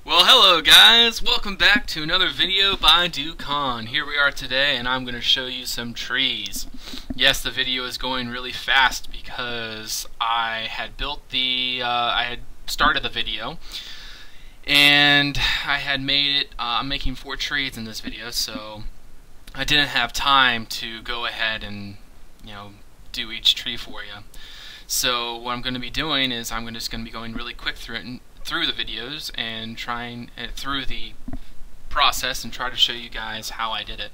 Well, hello guys, welcome back to another video by Ducon. Here we are today and I'm going to show you some trees. Yes, the video is going really fast because I had started the video and I had made it, I'm making 4 trees in this video, so I didn't have time to go ahead and, do each tree for you. So what I'm going to be doing is I'm just going to be going really quick through the videos and trying through the process and try to show you guys how I did it.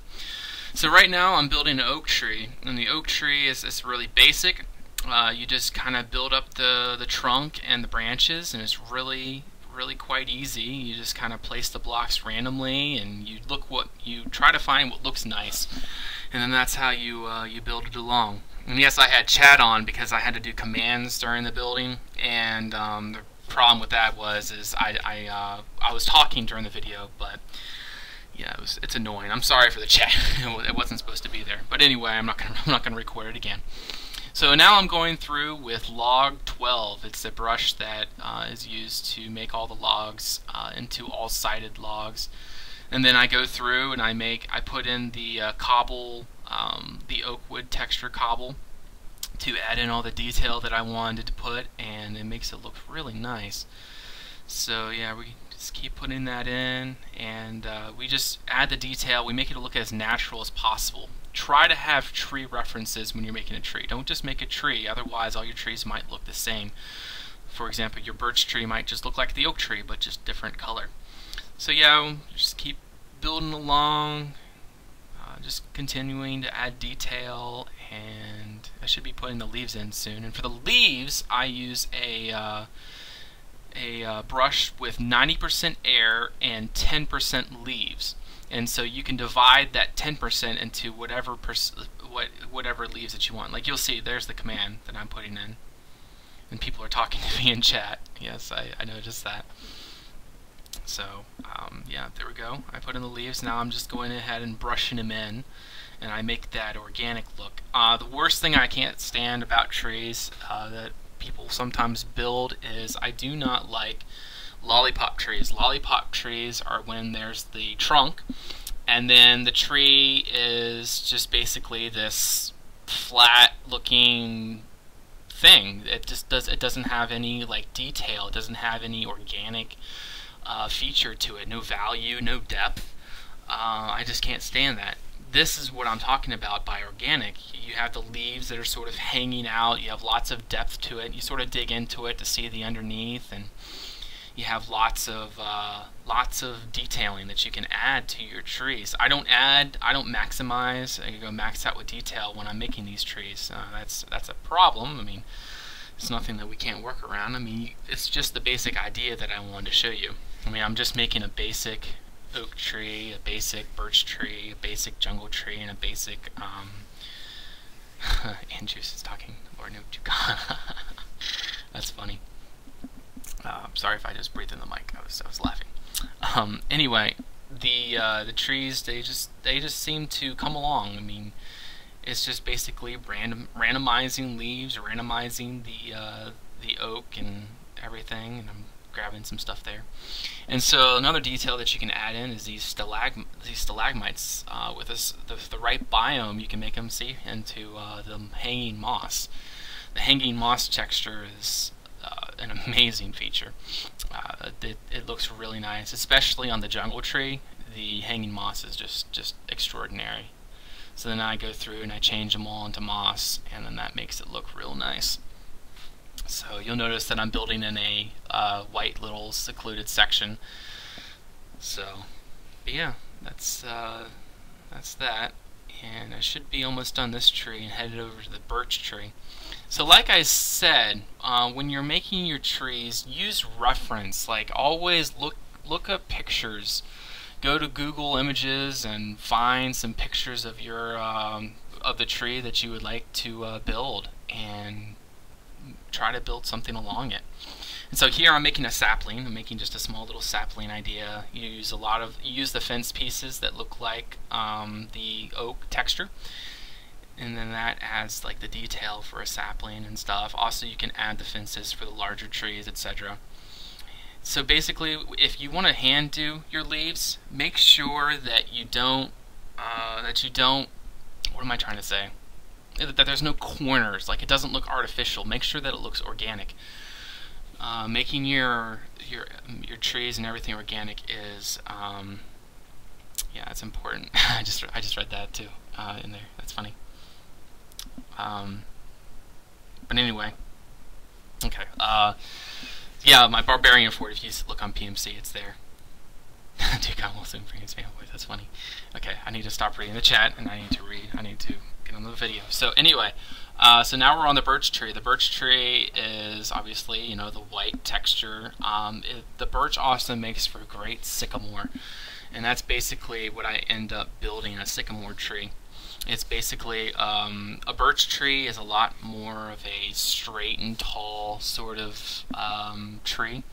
So right now I'm building an oak tree, and the oak tree is really basic. You just kind of build up the trunk and the branches, and it's really quite easy. You just kind of place the blocks randomly, and you try to find what looks nice, and then that's how you build it along. And yes, I had chat on because I had to do commands during the building, and the problem with that was I was talking during the video, but yeah, it's annoying. I'm sorry for the chat. It wasn't supposed to be there, but anyway, I'm not gonna record it again. So now I'm going through with log 12. It's the brush that is used to make all the logs into all sided logs, and then I go through and I put in the cobble, the oak wood texture cobble, to add in all the detail that I wanted to put, and it makes it look really nice. So yeah, we just keep putting that in, and we just add the detail. We make it look as natural as possible. Try to have tree references when you're making a tree. Don't just make a tree, otherwise all your trees might look the same. For example, your birch tree might just look like the oak tree, but just different color. So yeah, just keep building along, just continuing to add detail, and I should be putting the leaves in soon. And for the leaves, I use a brush with 90% air and 10% leaves, and so you can divide that 10% into whatever leaves that you want. Like you'll see, there's the command that I'm putting in, and people are talking to me in chat. Yes, I noticed that. So yeah, there we go. I put in the leaves. Now I'm just going ahead and brushing them in, and I make that organic look. The worst thing I can't stand about trees that people sometimes build is I do not like lollipop trees. Lollipop trees are when there's the trunk, and then the tree is just basically this flat looking thing. It doesn't have any like detail. It doesn't have any organic feature to it. No value, no depth. I just can't stand that. This is what I'm talking about by organic. You have the leaves that are sort of hanging out. You have lots of depth to it. You sort of dig into it to see the underneath, and you have lots of detailing that you can add to your trees. I don't maximize. I go max out with detail when I'm making these trees. That's a problem. I mean, it's nothing that we can't work around. I mean, it's just the basic idea that I wanted to show you. I mean, I'm just making a basic oak tree, a basic birch tree, a basic jungle tree, and a basic Andrews is talking, Lord no Ducon. That's funny. I'm sorry if I just breathed in the mic. I was laughing. Anyway, the trees, they just seem to come along. I mean, it's just basically randomizing leaves, randomizing the oak and everything, and I'm grabbing some stuff there. And so another detail that you can add in is these stalagmites. With the right biome, you can make them see into the hanging moss. The hanging moss texture is an amazing feature. It looks really nice, especially on the jungle tree. The hanging moss is just extraordinary. So then I go through and I change them all into moss, and then that makes it look real nice. So you'll notice that I'm building in a white little secluded section. So yeah, that's that. And I should be almost done this tree and headed over to the birch tree. So like I said, when you're making your trees, use reference. Like always look up pictures. Go to Google Images and find some pictures of your of the tree that you would like to build, and try to build something along it. And so here I'm making a sapling. I'm making just a small little sapling idea. You use the fence pieces that look like the oak texture, and then that adds like the detail for a sapling and stuff. Also, you can add the fences for the larger trees, etc. So basically, if you want to hand do your leaves, make sure that you don't what am I trying to say? That there's no corners, like it doesn't look artificial. Make sure that it looks organic. Making your trees and everything organic is yeah, it's important. I just read that too in there. That's funny. But anyway, okay. Yeah, my barbarian fort. If you look on PMC, it's there. Dude, God Wilson brings fanboys. That's funny. Okay, I need to stop reading the chat, and I need to read. I need to get on the video. So anyway, so now we're on the birch tree. The birch tree is obviously, you know, the white texture. The birch also makes for a great sycamore, and that's basically what I end up building, a sycamore tree. It's basically a birch tree is a lot more of a straight and tall sort of tree.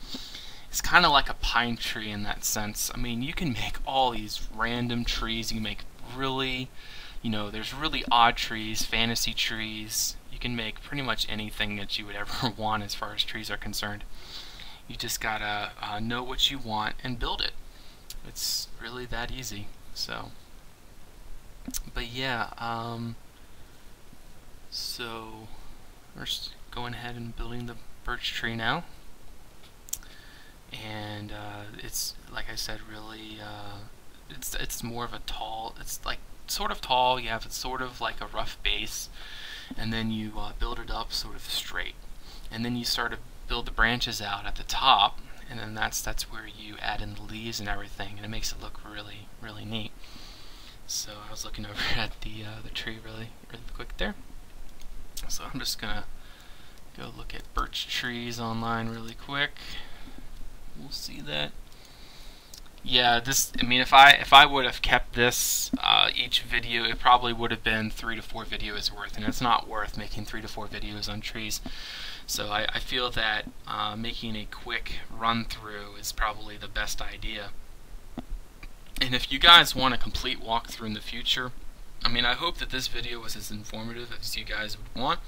It's kind of like a pine tree in that sense. I mean, you can make all these random trees. You can make really, you know, there's really odd trees, fantasy trees. You can make pretty much anything that you would ever want as far as trees are concerned. You just gotta know what you want and build it. It's really that easy. So, but yeah, so we're just going ahead and building the birch tree now. And it's, like I said, really it's more of a tall, it's like sort of tall. You have sort of like a rough base, and then you build it up sort of straight, and then you start to build the branches out at the top, and then that's where you add in the leaves and everything, and it makes it look really, really neat. So I was looking over at the tree really quick there. So I'm just gonna go look at birch trees online really quick. We'll see that. Yeah, this, I mean, if I would have kept this each video, it probably would have been 3 to 4 videos worth, and it's not worth making 3 to 4 videos on trees. So I feel that making a quick run through is probably the best idea. And if you guys want a complete walkthrough in the future, I mean, I hope that this video was as informative as you guys would want.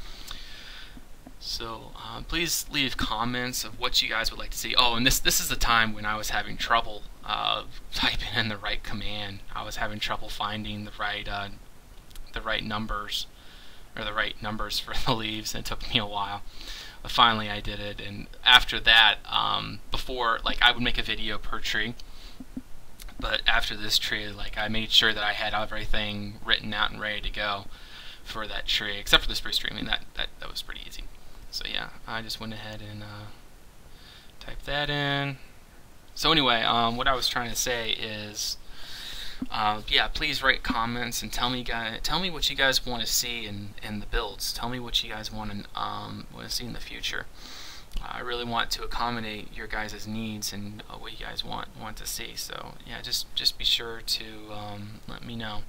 So please leave comments of what you guys would like to see. Oh, and this is the time when I was having trouble typing in the right command. I was having trouble finding the right numbers, or the right numbers for the leaves, and it took me a while. But finally I did it. And after that, before, like, I would make a video per tree, but after this tree, like, I made sure that I had everything written out and ready to go for that tree, except for the spruce tree. I mean, that was pretty easy. So yeah, I just went ahead and typed that in. So anyway, what I was trying to say is, yeah, please write comments and tell me what you guys want to see in the builds. Tell me what you guys want to see in the future. I really want to accommodate your guys' needs and what you guys want to see. So yeah, just be sure to let me know.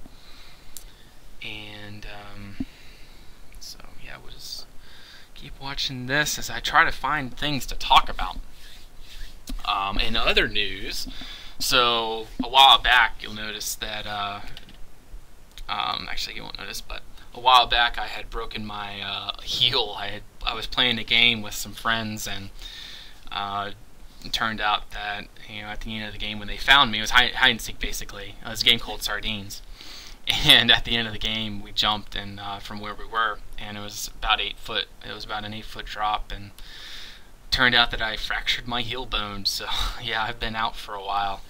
And so yeah, we'll just keep watching this as I try to find things to talk about. In other news, so a while back, you'll notice that actually you won't notice, but a while back I had broken my heel. I was playing a game with some friends, and it turned out that, you know, at the end of the game, when they found me, it was hide and seek basically. It was a game called Sardines. And at the end of the game, we jumped and from where we were, and it was about 8 foot. It was about an 8-foot drop, and it turned out that I fractured my heel bone. So yeah, I've been out for a while.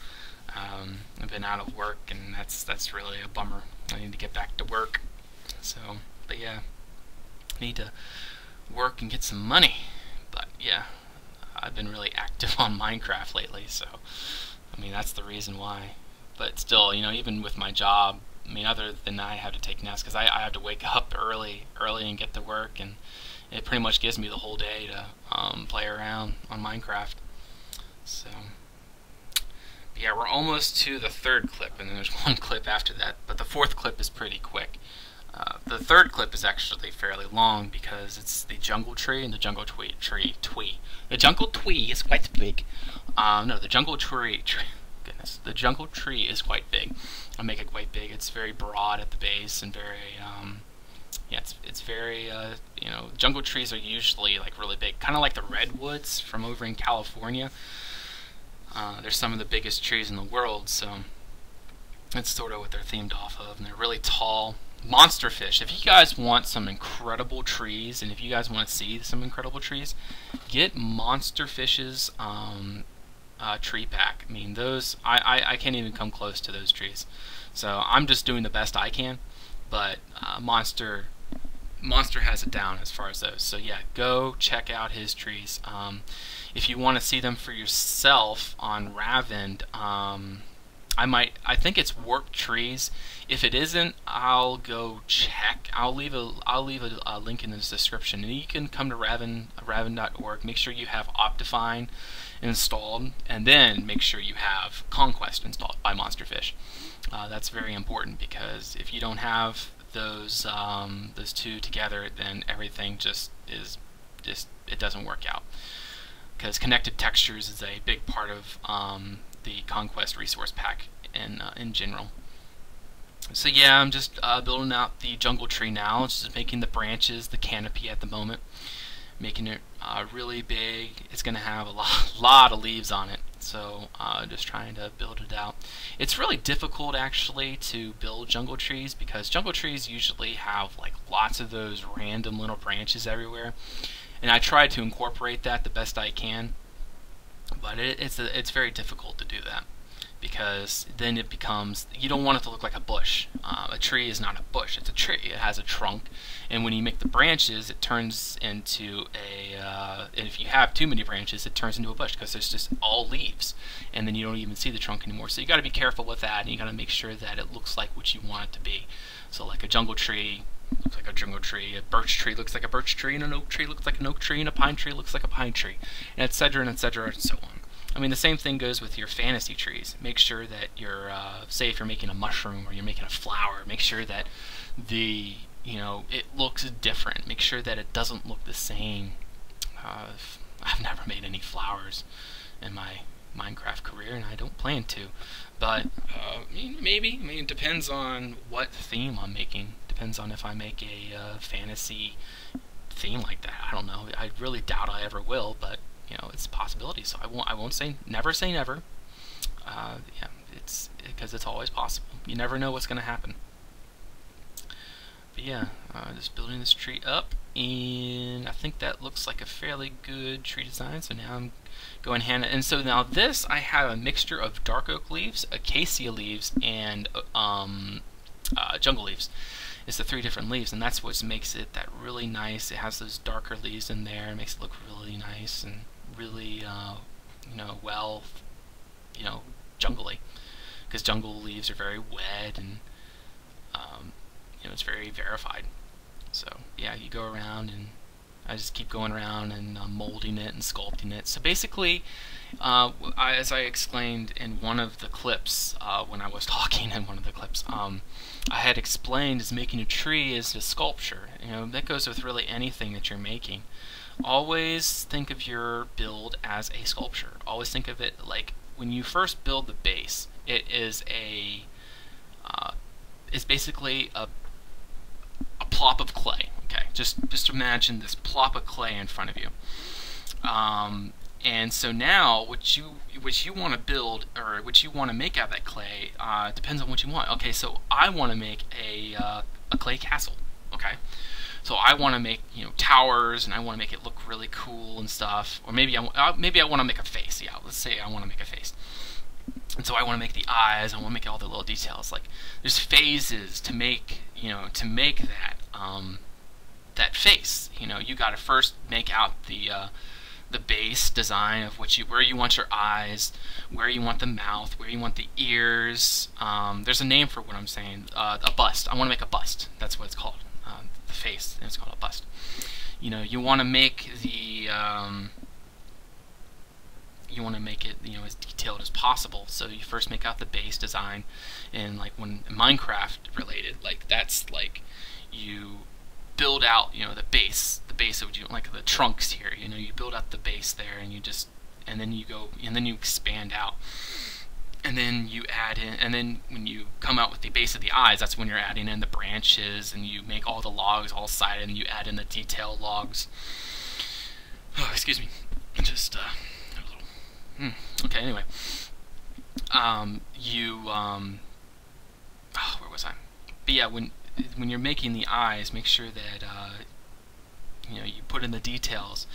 I've been out of work, and that's really a bummer. I need to get back to work. So, but yeah, I need to work and get some money. But yeah, I've been really active on Minecraft lately, so I mean, that's the reason why. But still, you know, even with my job, I mean, other than I have to take naps, because I have to wake up early and get to work, and it pretty much gives me the whole day to play around on Minecraft. So yeah, we're almost to the 3rd clip, and then there's 1 clip after that, but the 4th clip is pretty quick. The third clip is actually fairly long because it's the jungle tree, and the jungle tree. The jungle tree is quite big. No, the jungle tree. Goodness, the jungle tree is quite big. I make it quite big. It's very broad at the base and very. Yeah, it's very. You know, jungle trees are usually like really big, kind of like the redwoods from over in California. They're some of the biggest trees in the world, so that's sort of what they're themed off of, and they're really tall. Monster fish. If you guys want some incredible trees, and if you guys want to see some incredible trees, get Monster Fish's tree pack. I mean, those, I can't even come close to those trees. So I'm just doing the best I can, but Monster has it down as far as those. So yeah, go check out his trees. If you want to see them for yourself on Raven, I think it's Warped Trees. If it isn't, I'll go check. I'll leave a link in the description, and you can come to raven.org. Make sure you have Optifine installed, and then make sure you have Conquest installed by Monsterfish. That's very important, because if you don't have those two together, then everything it doesn't work out. Because connected textures is a big part of the Conquest resource pack in general. So yeah, I'm just building out the jungle tree now. It's just making the branches, the canopy at the moment, making it really big. It's going to have a lot of leaves on it, so just trying to build it out. It's really difficult actually to build jungle trees, because jungle trees usually have like lots of those random little branches everywhere, and I try to incorporate that the best I can, but it's very difficult to do that, because then it becomes, you don't want it to look like a bush. A tree is not a bush, it's a tree. It has a trunk, and when you make the branches, it turns into and if you have too many branches, it turns into a bush, because it's just all leaves, and then you don't even see the trunk anymore. So you got to be careful with that, and you got to make sure that it looks like what you want it to be. So like a jungle tree looks like a jungle tree, a birch tree looks like a birch tree, and an oak tree looks like an oak tree, and a pine tree looks like a pine tree, and etc. and etc. and so on. I mean, the same thing goes with your fantasy trees. Make sure that you're, say if you're making a mushroom or you're making a flower, make sure that it looks different. Make sure that it doesn't look the same. I've never made any flowers in my Minecraft career, and I don't plan to. But maybe. I mean, it depends on what theme I'm making. Depends on if I make a fantasy theme like that. I don't know. I really doubt I ever will, but it's a possibility. So I won't say never. Say never. Yeah, it's because it's always possible. You never know what's going to happen. But yeah, just building this tree up, and I think that looks like a fairly good tree design. So now I'm going hand, and so now this, I have a mixture of dark oak leaves, acacia leaves, and jungle leaves. It's the 3 different leaves, and that's what makes it that really nice. It has those darker leaves in there. It makes it look really nice and really, well, jungly, because jungle leaves are very wet, and it's very verified. So yeah, you go around, and I just keep going around and molding it and sculpting it. So basically, as I explained in one of the clips, when I was talking in one of the clips, I had explained is making a tree is a sculpture. That goes with really anything that you're making. Always think of your build as a sculpture. Always think of it like when you first build the base, it's basically a plop of clay. Okay, just imagine this plop of clay in front of you. And so now what you want to build, or what you want to make out of that clay, depends on what you want. Okay, so I want to make a clay castle. Okay, so I want to make towers, and I want to make it look really cool and stuff. Or maybe I want to make a face. Yeah, let's say I want to make a face. And so I want to make the eyes. I want to make all the little details. Like there's phases to make that that face. You got to first make out the base design of where you want your eyes, where you want the mouth, where you want the ears. There's a name for what I'm saying. A bust. I want to make a bust. That's what it's called. The face. It's called a bust. You want to make the you want to make it as detailed as possible. So you first make out the base design, and like when Minecraft related, like that's like you build out, the base of, like the trunks here. You build out the base there, and then you expand out. And then you add in, and then when you come out with the base of the eyes, that's when you're adding in the branches, and you make all the logs all sided, and you add in the detail logs. Oh, excuse me. Just a little. Okay. Anyway, where was I? But yeah, when you're making the eyes, make sure that you put in the details,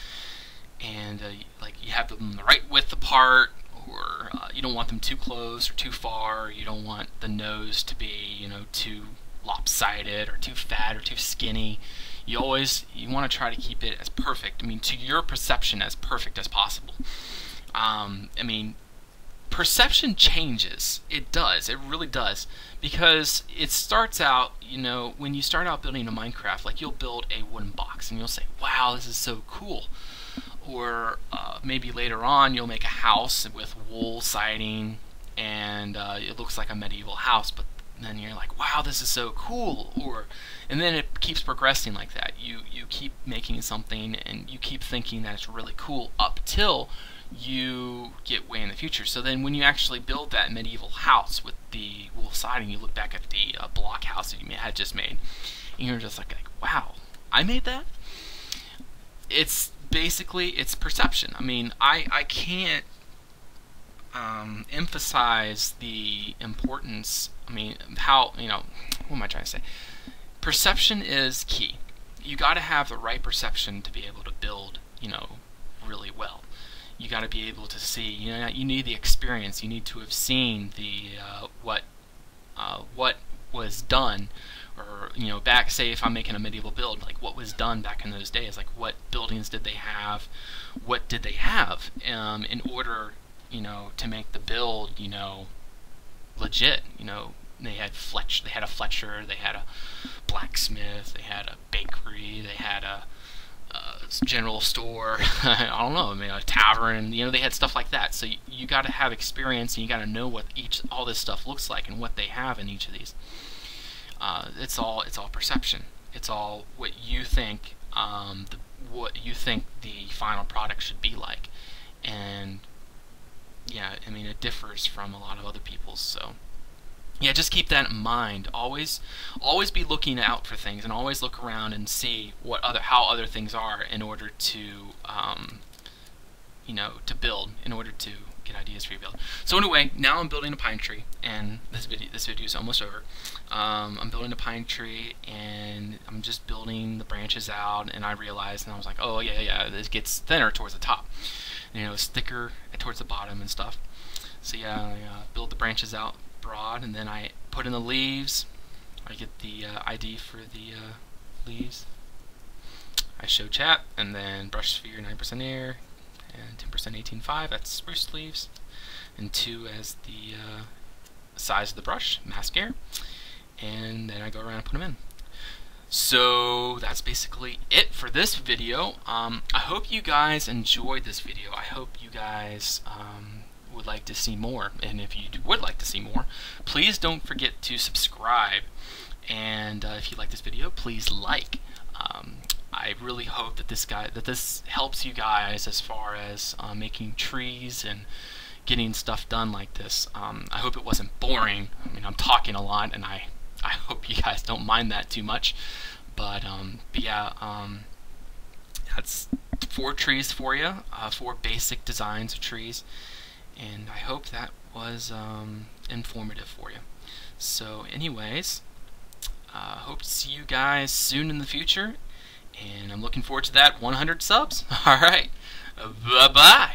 and like you have them the right width apart, or you don't want them too close or too far. You don't want the nose to be too lopsided or too fat or too skinny. You want to try to keep it as perfect. To your perception, as perfect as possible. Perception changes. It does. It really does. Because it starts out, when you start out building a Minecraft, like you'll build a wooden box and you'll say, wow, this is so cool. Or maybe later on you'll make a house with wool siding and it looks like a medieval house, but then you're like, wow, this is so cool. And then it keeps progressing like that. You keep making something and you keep thinking that it's really cool up till you get way in the future. So then when you actually build that medieval house with the wool siding, you look back at the block house that you had just made, and you're just like, wow, I made that? It's basically, it's perception. I can't emphasize the importance. What am I trying to say? Perception is key. You got to have the right perception to be able to build, really well. You got to be able to see. You need the experience. You need to have seen the what was done, or back. Say if I'm making a medieval build, like what was done back in those days. Like what buildings did they have? What did they have in order, to make the build, legit. They had a Fletcher, they had a blacksmith, they had a bakery, they had a general store, I don't know, a tavern, they had stuff like that. So you got to have experience, and you got to know what all this stuff looks like and what they have in each of these. It's all perception. It's all what you think the final product should be like. And yeah, it differs from a lot of other people's. So yeah, just keep that in mind. Always be looking out for things, and always look around and see how other things are in order to to build, in order to get ideas for your build. So anyway, now I'm building a pine tree, and this video is almost over. I'm building a pine tree, and I'm just building the branches out, and I realized, and I was like, oh yeah, this gets thinner towards the top. It's thicker towards the bottom and stuff. So yeah, I build the branches out broad, and then I put in the leaves. I get the ID for the leaves. I show chat, and then brush sphere 9% air and 10% 18.5. That's spruce leaves, and 2 as the size of the brush, mask air, and then I go around and put them in. So that's basically it for this video. I hope you guys enjoyed this video. I hope you guys would like to see more, and if you would like to see more, please don't forget to subscribe, and if you like this video, please like. I really hope that this helps you guys as far as making trees and getting stuff done like this. I hope it wasn't boring. I'm talking a lot, and I hope you guys don't mind that too much. But yeah, that's 4 trees for you, 4 basic designs of trees, and I hope that was informative for you. So anyways, hope to see you guys soon in the future, and I'm looking forward to that 100 subs. Alright, bye-bye.